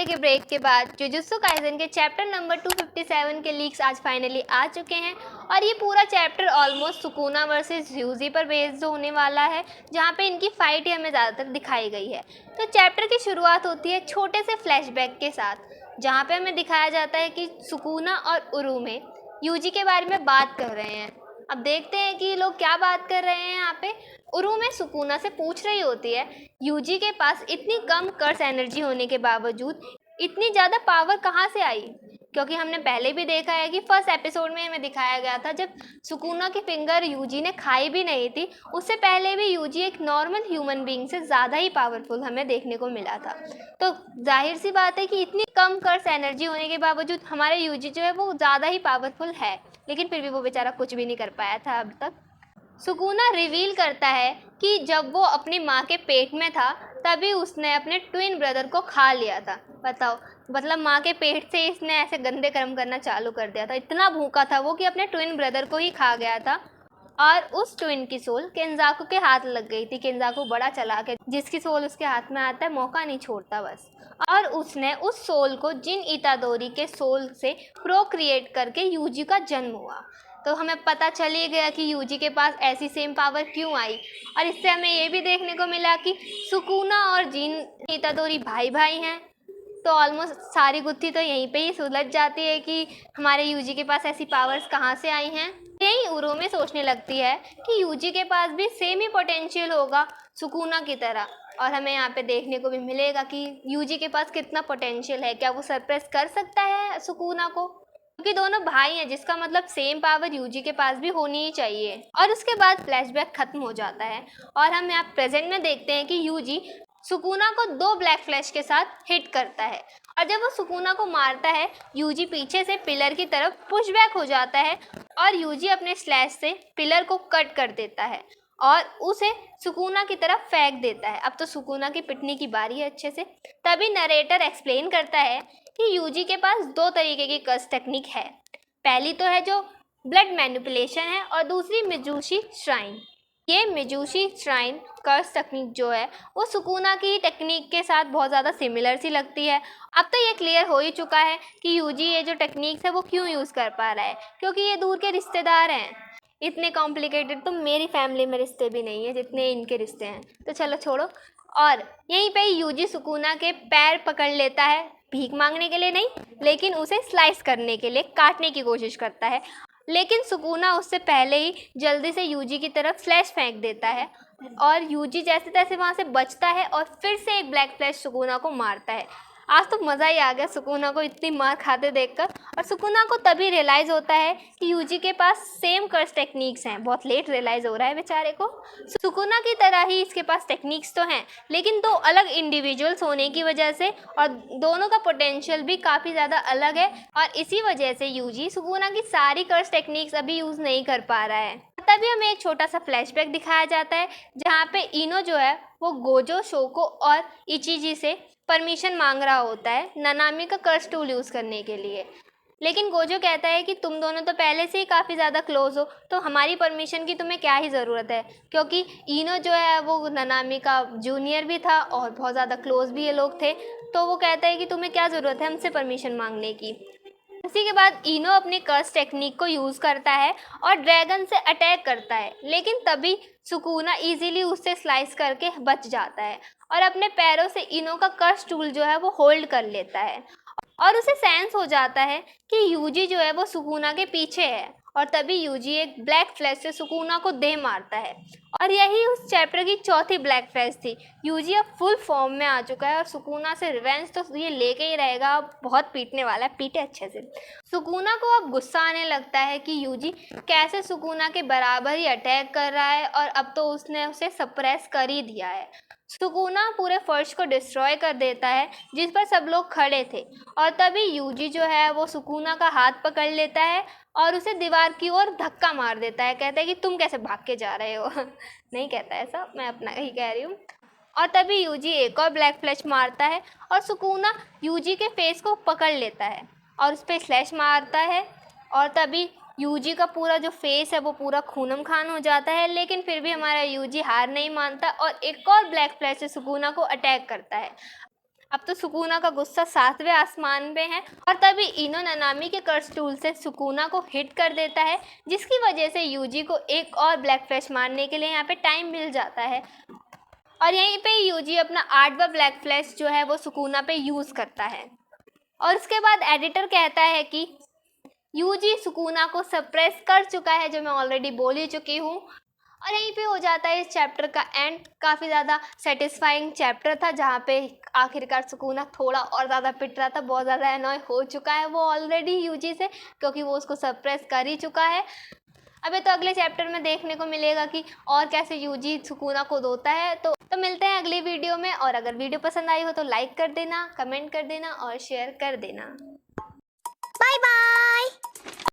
हफ्ते के ब्रेक के बाद जुजुत्सु काइसेन के चैप्टर नंबर 257 के लीक्स आज फाइनली आ चुके हैं और ये पूरा chapter almost Sukuna versus Yuji पर बेस्ड होने वाला है, जहाँ पे इनकी फाइट ही हमें ज़्यादातर दिखाई गई है। तो चैप्टर की शुरुआत होती है छोटे से फ्लैशबैक के साथ, जहाँ पे हमें दिखाया जाता है कि सुकुना और उरुमे यूजी के बारे में बात कर रहे हैं। अब देखते हैं कि लोग क्या बात कर रहे हैं। यहाँ पे उरुमे सुकुना से पूछ रही होती है, यूजी के पास इतनी कम कर्स एनर्जी होने के बावजूद इतनी ज़्यादा पावर कहाँ से आई? क्योंकि हमने पहले भी देखा है कि फर्स्ट एपिसोड में हमें दिखाया गया था जब सुकुना की फिंगर यूजी ने खाई भी नहीं थी, उससे पहले भी यूजी एक नॉर्मल ह्यूमन बीइंग से ज़्यादा ही पावरफुल हमें देखने को मिला था। तो जाहिर सी बात है कि इतनी कम कर्स एनर्जी होने के बावजूद हमारे यूजी जो है वो ज़्यादा ही पावरफुल है, लेकिन फिर भी वो बेचारा कुछ भी नहीं कर पाया था अब तक। सुकुना रिवील करता है कि जब वो अपनी माँ के पेट में था तभी उसने अपने ट्विन ब्रदर को खा लिया था। बताओ, मतलब माँ के पेट से इसने ऐसे गंदे कर्म करना चालू कर दिया था। इतना भूखा था वो कि अपने ट्विन ब्रदर को ही खा गया था। और उस ट्विन की सोल केंजाकू के हाथ लग गई थी। केंजाकू बड़ा चालाक है, जिसकी सोल उसके हाथ में आता है मौका नहीं छोड़ता बस। और उसने उस सोल को जिन इतादोरी के सोल से प्रोक्रिएट करके यूजी का जन्म हुआ। तो हमें पता चल ही गया कि यूजी के पास ऐसी सेम पावर क्यों आई। और इससे हमें ये भी देखने को मिला कि सुकुना और जिन इतादोरी भाई भाई हैं। तो ऑलमोस्ट सारी गुत्थी तो यहीं पे ही सुलझ जाती है कि हमारे यूजी के पास ऐसी पावर्स कहाँ से आई हैं। यही उरुमे सोचने लगती है कि यूजी के पास भी सेम ही पोटेंशियल होगा सुकुना की तरह। और हमें यहाँ पे देखने को भी मिलेगा कि यूजी के पास कितना पोटेंशियल है, क्या वो सरप्रेस कर सकता है सुकुना को, क्योंकि दोनों भाई हैं, जिसका मतलब सेम पावर यूजी के पास भी होनी ही चाहिए। और उसके बाद फ्लैशबैक खत्म हो जाता है और हम यहाँ प्रेजेंट में देखते हैं कि यूजी सुकुना को 2 ब्लैक फ्लैश के साथ हिट करता है। और जब वो सुकुना को मारता है, यूजी पीछे से पिलर की तरफ पुशबैक हो जाता है और यूजी अपने स्लैश से पिलर को कट कर देता है और उसे सुकुना की तरफ फेंक देता है। अब तो सुकुना की पिटने की बारी है अच्छे से। तभी नरेटर एक्सप्लेन करता है कि यूजी के पास 2 तरीके की कर्स टेक्निक है। पहली तो है जो ब्लड मैनिपुलेशन है और दूसरी मिजूशी श्राइन। ये मिजूशी श्राइन कर्स टेक्निक जो है वो सुकुना की टेक्निक के साथ बहुत ज़्यादा सिमिलर सी लगती है। अब तो ये क्लियर हो ही चुका है कि यूजी ये जो टेक्निक्स है वो क्यों यूज़ कर पा रहा है, क्योंकि ये दूर के रिश्तेदार हैं। इतने कॉम्प्लिकेटेड तो मेरी फैमिली में रिश्ते भी नहीं है जितने इनके रिश्ते हैं। तो चलो छोड़ो। और यहीं पे यूजी सुकुना के पैर पकड़ लेता है, भीख मांगने के लिए नहीं, लेकिन उसे स्लाइस करने के लिए काटने की कोशिश करता है। लेकिन सुकुना उससे पहले ही जल्दी से यूजी की तरफ फ्लैश फेंक देता है और यूजी जैसे तैसे वहाँ से बचता है और फिर से एक ब्लैक फ्लैश सुकुना को मारता है। आज तो मज़ा ही आ गया सुकुना को इतनी मार खाते देखकर। और सुकुना को तभी रियलाइज़ होता है कि यूजी के पास सेम कर्स टेक्निक्स हैं। बहुत लेट रियलाइज़ हो रहा है बेचारे को। सुकुना की तरह ही इसके पास टेक्निक्स तो हैं, लेकिन 2 अलग इंडिविजुअल्स होने की वजह से और दोनों का पोटेंशियल भी काफ़ी ज़्यादा अलग है। और इसी वजह से यूजी सुकुना की सारी कर्स टेक्निक्स अभी यूज़ नहीं कर पा रहा है। तभी हमें एक छोटा सा फ्लैशबैक दिखाया जाता है, जहाँ पे इनो जो है वो गोजो, शोको और इचिजी से परमिशन मांग रहा होता है नानामी का कर्स टूल यूज़ करने के लिए। लेकिन गोजो कहता है कि तुम दोनों तो पहले से ही काफ़ी ज़्यादा क्लोज हो, तो हमारी परमिशन की तुम्हें क्या ही ज़रूरत है, क्योंकि इनो जो है वो नानामी का जूनियर भी था और बहुत ज़्यादा क्लोज भी ये लोग थे। तो वो कहता है कि तुम्हें क्या ज़रूरत है हमसे परमिशन मांगने की। इसी के बाद इनो अपनी कर्स टेक्निक को यूज़ करता है और ड्रैगन से अटैक करता है, लेकिन तभी सुकुना इजीली उससे स्लाइस करके बच जाता है और अपने पैरों से इनो का कर्स टूल जो है वो होल्ड कर लेता है। और उसे सेंस हो जाता है कि यूजी जो है वो सुकुना के पीछे है और तभी यूजी एक ब्लैक फ्लैश से सुकुना को दे मारता है। और यही उस चैप्टर की चौथी ब्लैक फ्लैश थी। यूजी अब फुल फॉर्म में आ चुका है और सुकुना से रिवेंज तो ये लेके ही रहेगा। अब बहुत पीटने वाला है, पीटे अच्छे से। सुकुना को अब गुस्सा आने लगता है कि यूजी कैसे सुकुना के बराबर ही अटैक कर रहा है और अब तो उसने उसे सप्रेस कर ही दिया है। सुकुना पूरे फर्श को डिस्ट्रॉय कर देता है जिस पर सब लोग खड़े थे। और तभी यूजी जो है वो सुकुना का हाथ पकड़ लेता है और उसे दीवार की ओर धक्का मार देता है। कहता है कि तुम कैसे भाग के जा रहे हो। नहीं कहता ऐसा, मैं अपना ही कह रही हूँ। और तभी यूजी एक और ब्लैक फ्लैश मारता है और सुकुना यूजी के फेस को पकड़ लेता है और उस पर स्लैश मारता है। और तभी यूजी का पूरा जो फेस है वो पूरा खूनम खान हो जाता है, लेकिन फिर भी हमारा यूजी हार नहीं मानता और एक और ब्लैक फ्लैश से सुकुना को अटैक करता है। अब तो सुकुना का गुस्सा 7वें आसमान पे है और तभी इनो नानामी के कर्स टूल से सुकुना को हिट कर देता है, जिसकी वजह से यूजी को एक और ब्लैक फ्लैश मारने के लिए यहाँ पे टाइम मिल जाता है। और यहीं पे यूजी अपना 8वां ब्लैक फ्लैश जो है वो सुकुना पे यूज़ करता है। और उसके बाद एडिटर कहता है कि यूजी सुकुना को सप्रेस कर चुका है, जो मैं ऑलरेडी बोल ही चुकी हूँ। और यहीं पे हो जाता है इस चैप्टर का एंड। काफ़ी ज़्यादा सेटिस्फाइंग चैप्टर था, जहाँ पे आखिरकार सुकुना थोड़ा और ज़्यादा पिट रहा था। बहुत ज़्यादा एनॉय हो चुका है वो ऑलरेडी यूजी से, क्योंकि वो उसको सप्रेस कर ही चुका है। अबे तो अगले चैप्टर में देखने को मिलेगा कि और कैसे यूजी सुकुना को धोता है। तो मिलते हैं अगली वीडियो में। और अगर वीडियो पसंद आई हो तो लाइक कर देना, कमेंट कर देना और शेयर कर देना। Bye bye.